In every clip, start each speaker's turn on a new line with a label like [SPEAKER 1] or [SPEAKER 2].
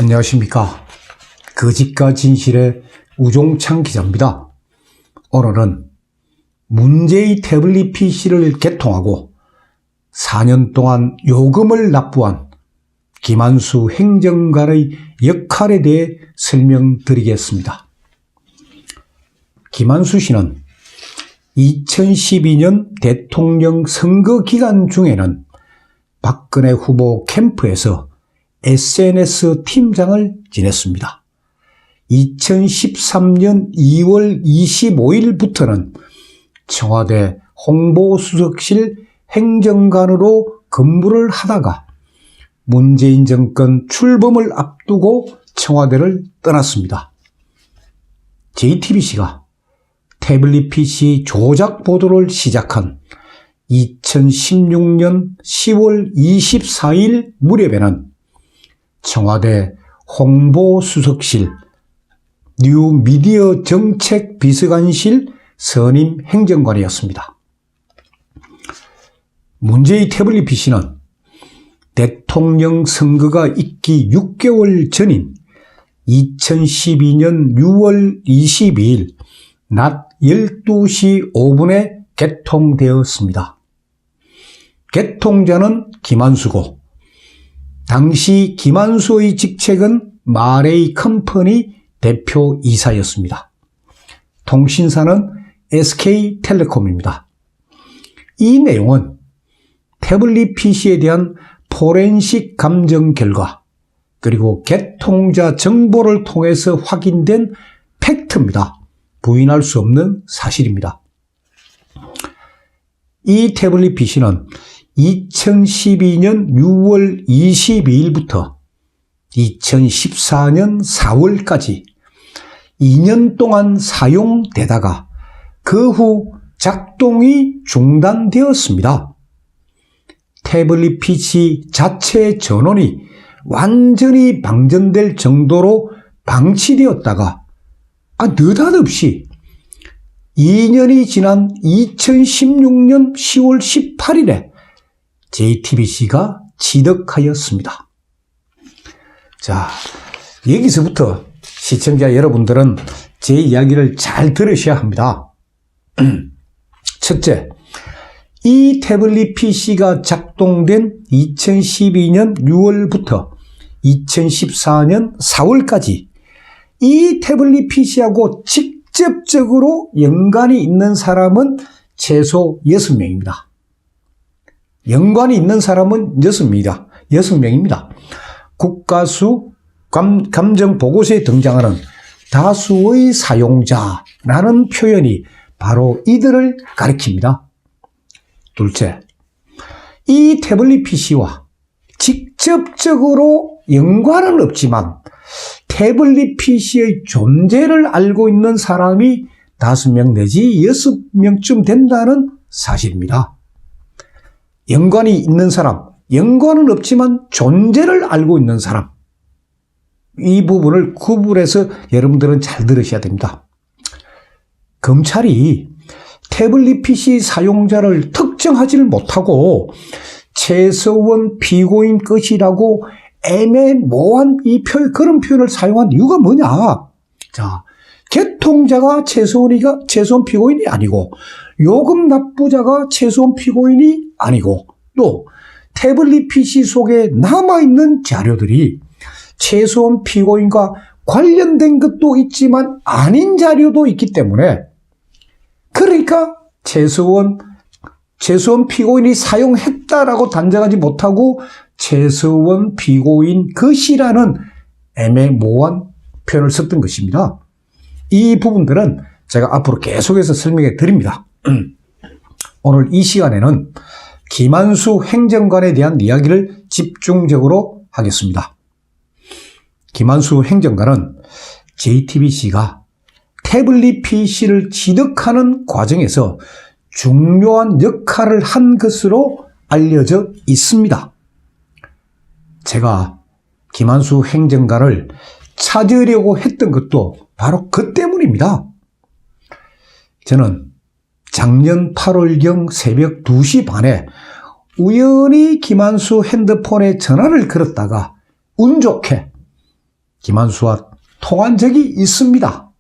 [SPEAKER 1] 안녕하십니까. 거짓과 진실의 우종창 기자입니다. 오늘은 문제의 태블릿 PC를 개통하고 4년 동안 요금을 납부한 김한수 행정관의 역할에 대해 설명드리겠습니다. 김한수 씨는 2012년 대통령 선거 기간 중에는 박근혜 후보 캠프에서 SNS 팀장을 지냈습니다. 2013년 2월 25일부터는 청와대 홍보수석실 행정관으로 근무를 하다가 문재인 정권 출범을 앞두고 청와대를 떠났습니다. JTBC가 태블릿 PC 조작 보도를 시작한 2016년 10월 24일 무렵에는 청와대 홍보수석실 뉴미디어 정책 비서관실 선임 행정관이었습니다. 문제의 태블릿 PC는 대통령 선거가 있기 6개월 전인 2012년 6월 22일 낮 12시 5분에 개통되었습니다. 개통자는 김한수고 당시 김한수의 직책은 마레이 컴퍼니 대표이사였습니다. 통신사는 SK텔레콤입니다. 이 내용은 태블릿 PC에 대한 포렌식 감정 결과 그리고 개통자 정보를 통해서 확인된 팩트입니다. 부인할 수 없는 사실입니다. 이 태블릿 PC는 2012년 6월 22일부터 2014년 4월까지 2년 동안 사용되다가 그 후 작동이 중단되었습니다. 태블릿 PC 자체 전원이 완전히 방전될 정도로 방치되었다가 느닷없이 2년이 지난 2016년 10월 18일에 JTBC가 지득하였습니다. 자, 여기서부터 시청자 여러분들은 제 이야기를 잘 들으셔야 합니다. 첫째, 이 태블릿 PC가 작동된 2012년 6월부터 2014년 4월까지 이 태블릿 PC하고 직접적으로 연관이 있는 사람은 최소 6명입니다. 연관이 있는 사람은 6명입니다. 국가수 감정보고서에 등장하는 다수의 사용자라는 표현이 바로 이들을 가리킵니다. 둘째, 이 태블릿 PC와 직접적으로 연관은 없지만 태블릿 PC의 존재를 알고 있는 사람이 5명 내지 6명쯤 된다는 사실입니다. 연관이 있는 사람, 연관은 없지만 존재를 알고 있는 사람, 이 부분을 구분해서 여러분들은 잘 들으셔야 됩니다. 검찰이 태블릿 PC 사용자를 특정하지를 못하고 최서원 피고인 것이라고 애매모호한 그런 표현을 사용한 이유가 뭐냐? 자, 개통자가 최서원 피고인이 아니고 요금 납부자가 최서원 피고인이 아니고 또 태블릿 PC 속에 남아있는 자료들이 최서원 피고인과 관련된 것도 있지만 아닌 자료도 있기 때문에 그러니까 최서원 피고인이 사용했다라고 단정하지 못하고 최서원 피고인 것이라는 애매모호한 표현을 썼던 것입니다. 이 부분들은 제가 앞으로 계속해서 설명해 드립니다. 오늘 이 시간에는 김한수 행정관에 대한 이야기를 집중적으로 하겠습니다. 김한수 행정관은 JTBC가 태블릿 PC를 취득하는 과정에서 중요한 역할을 한 것으로 알려져 있습니다. 제가 김한수 행정관을 찾으려고 했던 것도 바로 그 때문입니다. 저는 작년 8월경 새벽 2시 반에 우연히 김한수 핸드폰에 전화를 걸었다가 운 좋게 김한수와 통한 적이 있습니다.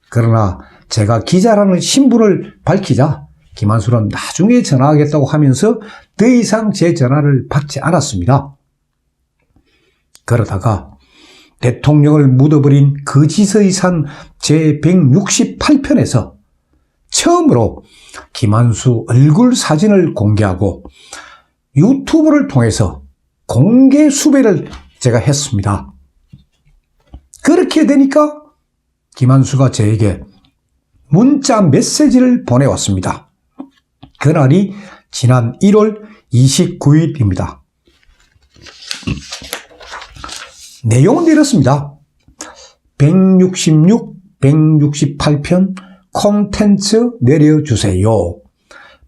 [SPEAKER 1] 그러나 제가 기자라는 신분을 밝히자 김한수는 나중에 전화하겠다고 하면서 더 이상 제 전화를 받지 않았습니다. 그러다가 대통령을 묻어버린 거짓의 산 제168편에서 처음으로 김한수 얼굴 사진을 공개하고 유튜브를 통해서 공개 수배를 제가 했습니다. 그렇게 되니까 김한수가 저에게 문자 메시지를 보내왔습니다. 그날이 지난 1월 29일입니다. 내용은 이렇습니다. 166, 168편 콘텐츠 내려주세요.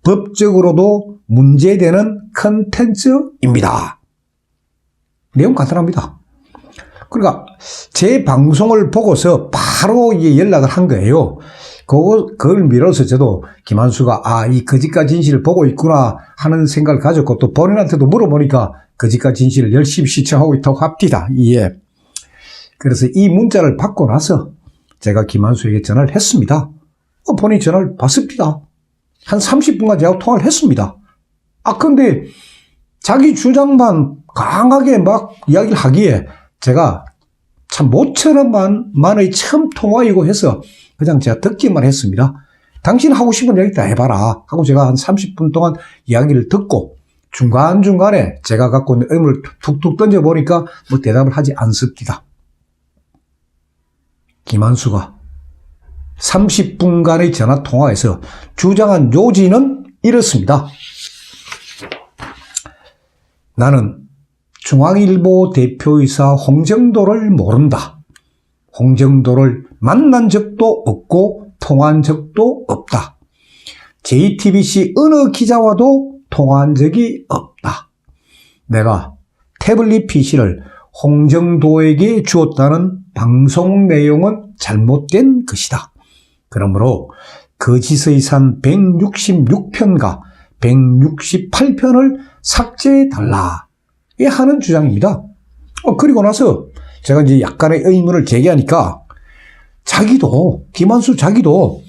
[SPEAKER 1] 법적으로도 문제되는 콘텐츠입니다. 내용 간단합니다. 그러니까 제 방송을 보고서 바로 연락을 한 거예요. 그걸 밀어서 저도 김한수가 이 거짓과 진실을 보고 있구나 하는 생각을 가졌고 또 본인한테도 물어보니까 거짓과 진실을 열심히 시청하고 있다고 합니다. 예. 그래서 이 문자를 받고 나서 제가 김한수에게 전화를 했습니다. 본인이 전화를 받습니다. 한 30분간 제가 통화를 했습니다. 근데 자기 주장만 강하게 막 이야기를 하기에 제가 참 모처럼 만의 처음 통화이고 해서 그냥 제가 듣기만 했습니다. 당신 하고 싶은 이야기 다 해봐라 하고 제가 한 30분 동안 이야기를 듣고 중간중간에 제가 갖고 있는 의문을 툭툭 던져보니까 대답을 하지 않습니다. 김한수가 30분간의 전화통화에서 주장한 요지는 이렇습니다. 나는 중앙일보 대표이사 홍정도를 모른다. 홍정도를 만난 적도 없고 통화한 적도 없다. JTBC 어느 기자와도 통화한 적이 없다. 내가 태블릿 PC를 홍정도에게 주었다는 방송 내용은 잘못된 것이다. 그러므로 거짓의 산 166편과 168편을 삭제해달라 하는 주장입니다. 그리고 나서 제가 이제 약간의 의문을 제기하니까 김한수 자기도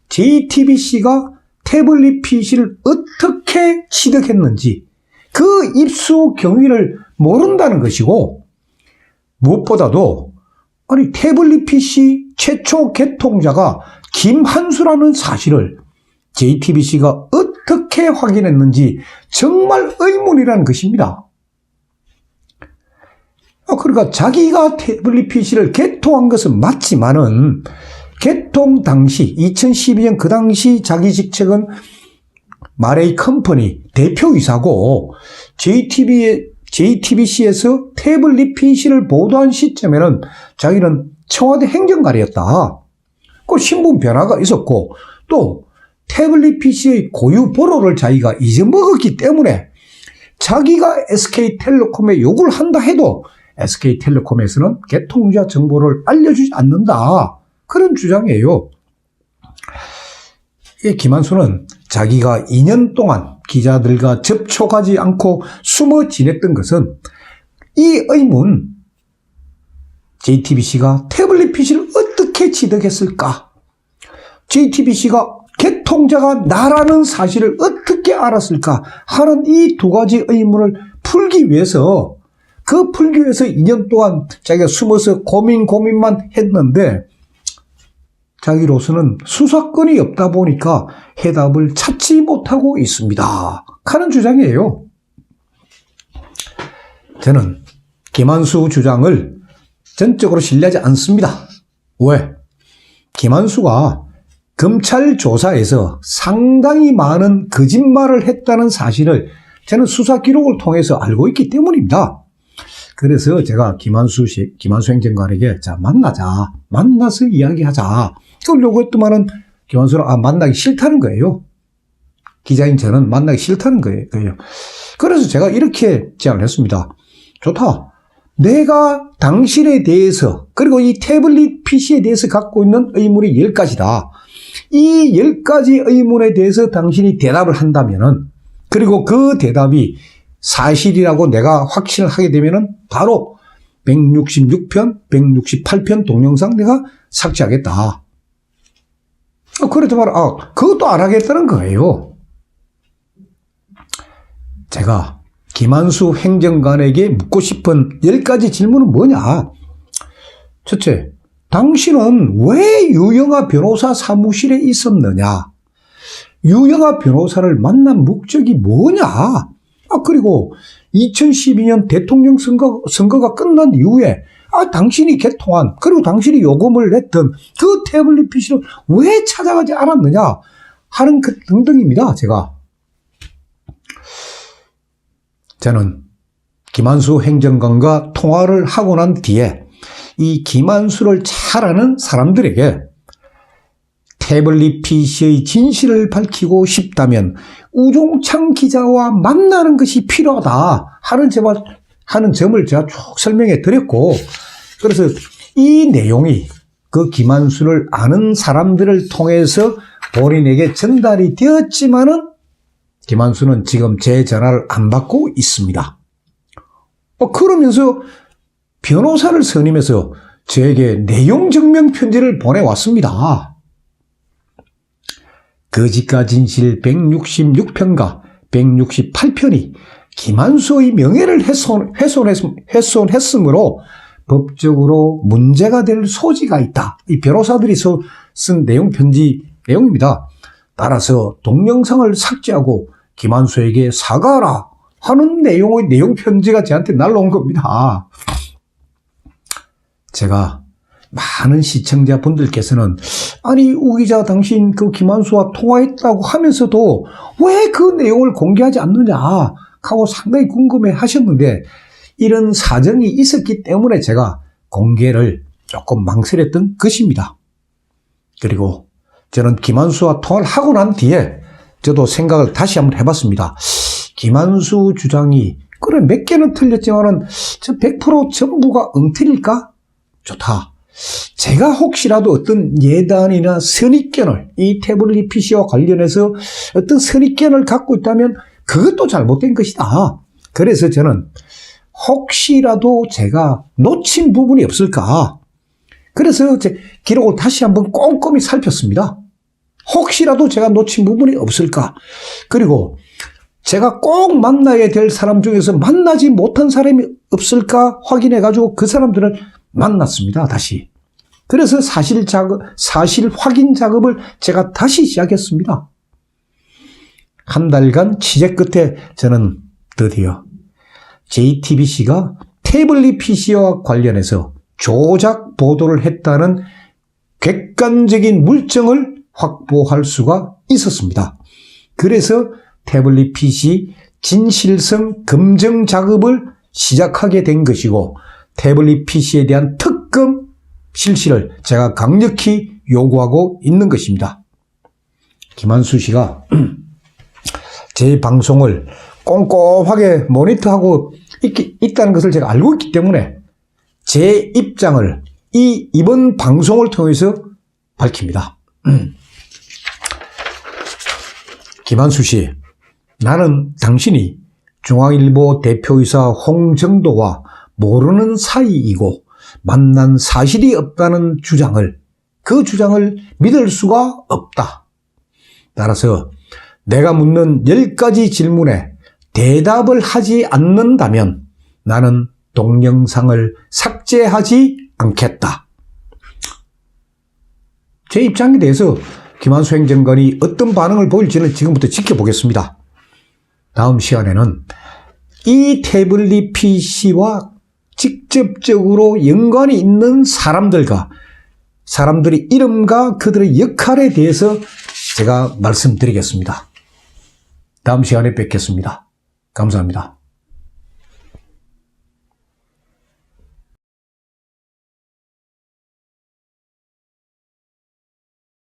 [SPEAKER 1] JTBC가 태블릿 PC를 어떻게 취득했는지 그 입수 경위를 모른다는 것이고 무엇보다도 태블릿 PC 최초 개통자가 김한수라는 사실을 JTBC가 어떻게 확인했는지 정말 의문이라는 것입니다. 그러니까 자기가 태블릿 PC를 개통한 것은 맞지만은 개통 당시 2012년 그 당시 자기 직책은 마레이 컴퍼니 대표이사고 JTBC에서 태블릿 PC를 보도한 시점에는 자기는 청와대 행정관이었다. 그 신분 변화가 있었고 또 태블릿 PC의 고유 번호를 자기가 잊어먹었기 때문에 자기가 SK텔레콤에 욕을 한다 해도 SK텔레콤에서는 개통자 정보를 알려주지 않는다. 그런 주장이에요. 김한수는 자기가 2년 동안 기자들과 접촉하지 않고 숨어 지냈던 것은 이 의문, JTBC가 태블릿 PC를 어떻게 취득했을까? JTBC가 개통자가 나라는 사실을 어떻게 알았을까? 하는 이 두 가지 의문을 풀기 위해서 2년 동안 자기가 숨어서 고민만 했는데 자기로서는 수사권이 없다 보니까 해답을 찾지 못하고 있습니다. 하는 주장이에요. 저는 김한수 주장을 전적으로 신뢰하지 않습니다. 왜? 김한수가 검찰 조사에서 상당히 많은 거짓말을 했다는 사실을 저는 수사 기록을 통해서 알고 있기 때문입니다. 그래서 제가 김한수 행정관에게 만나서 이야기하자. 그걸 요구했더만은 김한수는 만나기 싫다는 거예요. 기자인 저는 만나기 싫다는 거예요. 그래서 제가 이렇게 제안을 했습니다. 좋다. 내가 당신에 대해서 그리고 이 태블릿 PC에 대해서 갖고 있는 의문이 10가지다. 이 10가지 의문에 대해서 당신이 대답을 한다면은 그리고 그 대답이 사실이라고 내가 확신을 하게 되면은 바로 166편, 168편 동영상 내가 삭제하겠다. 그래도 그것도 안 하겠다는 거예요. 제가 김한수 행정관에게 묻고 싶은 10가지 질문은 뭐냐? 첫째, 당신은 왜 유영하 변호사 사무실에 있었느냐? 유영하 변호사를 만난 목적이 뭐냐? 그리고 2012년 대통령 선거가 끝난 이후에 당신이 개통한, 그리고 당신이 요금을 냈던 그 태블릿 PC를 왜 찾아가지 않았느냐 하는 그 등등입니다. 저는 김한수 행정관과 통화를 하고 난 뒤에 이 김한수를 잘 아는 사람들에게 태블릿 PC의 진실을 밝히고 싶다면 우종창 기자와 만나는 것이 필요하다 하는 점을 제가 쭉 설명해 드렸고, 그래서 이 내용이 그 김한수를 아는 사람들을 통해서 본인에게 전달이 되었지만은 김한수는 지금 제 전화를 안 받고 있습니다. 그러면서 변호사를 선임해서 저에게 내용 증명 편지를 보내왔습니다. 거짓과 진실 166편과 168편이 김한수의 명예를 훼손했으므로 법적으로 문제가 될 소지가 있다. 이 변호사들이 쓴 내용 편지 내용입니다. 따라서 동영상을 삭제하고 김한수에게 사과하라 하는 내용의 내용 편지가 저한테 날라온 겁니다. 제가 많은 시청자분들께서는 우 기자 당신 그 김한수와 통화했다고 하면서도 왜 그 내용을 공개하지 않느냐 하고 상당히 궁금해 하셨는데, 이런 사정이 있었기 때문에 제가 공개를 조금 망설였던 것입니다. 그리고 저는 김한수와 통화를 하고 난 뒤에 저도 생각을 다시 한번 해봤습니다. 김한수 주장이 그래 몇 개는 틀렸지만은 저 100% 전부가 엉터리일까? 좋다. 제가 혹시라도 어떤 예단이나 선입견을, 이 태블릿 PC와 관련해서 어떤 선입견을 갖고 있다면 그것도 잘못된 것이다. 그래서 저는 혹시라도 제가 놓친 부분이 없을까? 그래서 제 기록을 다시 한번 꼼꼼히 살폈습니다. 혹시라도 제가 놓친 부분이 없을까? 그리고 제가 꼭 만나야 될 사람 중에서 만나지 못한 사람이 없을까 확인해가지고 그 사람들을 만났습니다. 다시. 그래서 사실 확인 작업을 제가 다시 시작했습니다. 한 달간 취재 끝에 저는 드디어 JTBC가 태블릿 PC와 관련해서 조작 보도를 했다는 객관적인 물증을 확보할 수가 있었습니다. 그래서 태블릿 PC 진실성 검증 작업을 시작하게 된 것이고, 태블릿 PC에 대한 특검 실시를 제가 강력히 요구하고 있는 것입니다. 김한수 씨가 제 방송을 꼼꼼하게 모니터하고 있다는 것을 제가 알고 있기 때문에 제 입장을 이번 방송을 통해서 밝힙니다. 김한수 씨, 나는 당신이 중앙일보 대표이사 홍정도와 모르는 사이이고 만난 사실이 없다는 그 주장을 믿을 수가 없다. 따라서 내가 묻는 10가지 질문에 대답을 하지 않는다면 나는 동영상을 삭제하지 않겠다. 제 입장에 대해서 김한수 행정관이 어떤 반응을 보일지는 지금부터 지켜보겠습니다. 다음 시간에는 이 태블릿 PC와 직접적으로 연관이 있는 사람들의 이름과 그들의 역할에 대해서 제가 말씀드리겠습니다. 다음 시간에 뵙겠습니다. 감사합니다.